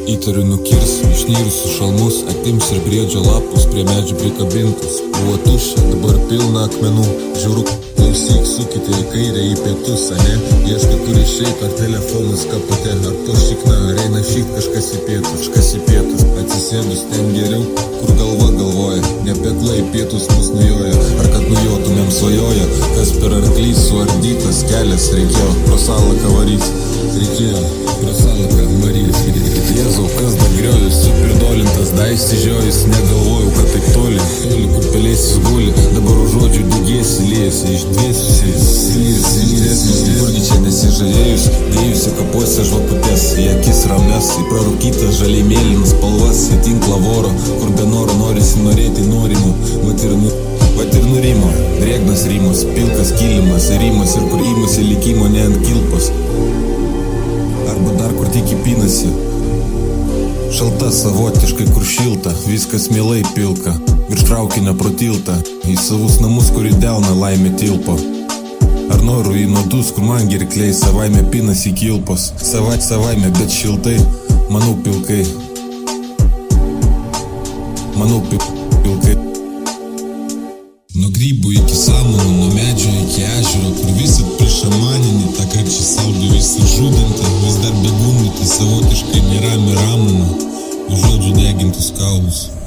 Įtariu nukirs išnyrusius šalmus, atims ir briedžio lapus prie medžių prikabintus. Buvo tuščia, dabar pilna akmenų. Žiūriu, klausyk, sukite į kairę, į pietus, ane? Ieškai kur išeit, ar telefonas kapate, ar po šikna, ar eina šik kažkas į pietus. Atsisėdus ten geriau, kur galva galvoja, ne peklai pietus mus nujoja, ar kad nujotumėm svajoja. Kas per arklys suardytas kelias, reikėjo pro salaką varyt. Jėzau, kas dagriojus, supirdolintas, išsižiojus, negalvojau, kad taip toli, kur pelėsis guli, dabar užuodžiu dygėsi, liejasi, išdvėsiusi, kurgi čia nesižadėjus, dėjusi kapuose žvakutes, į akis ramės, į prarūkytas žaliai mėlynas spalvas, į tinklą voro, kur be noro norisi norėti norimų, vat ir nurimo, drėgnas rymos, pilkas kilimas, rymas ir kur įmasi likimo ne ant kilpos, arba dar kur tik įpinasi. Šalta savotiškai, kur šilta, viskas mielai pilka, virš traukinio pro tiltą, į savus namus, kur į delną laimė tilpo. Ar noriu į nuodus, kur man gerkliai, savaime pinasi kilpos, savaime, bet šiltai, manau pilkai. Nuo grybų iki samanų, nuo medžio iki ežero, kur visat prišamaninį, tą karčią saulę visi žudanti, vis dar begundyti savotiškai nerami ramumą, už žodžių degintus kaulus.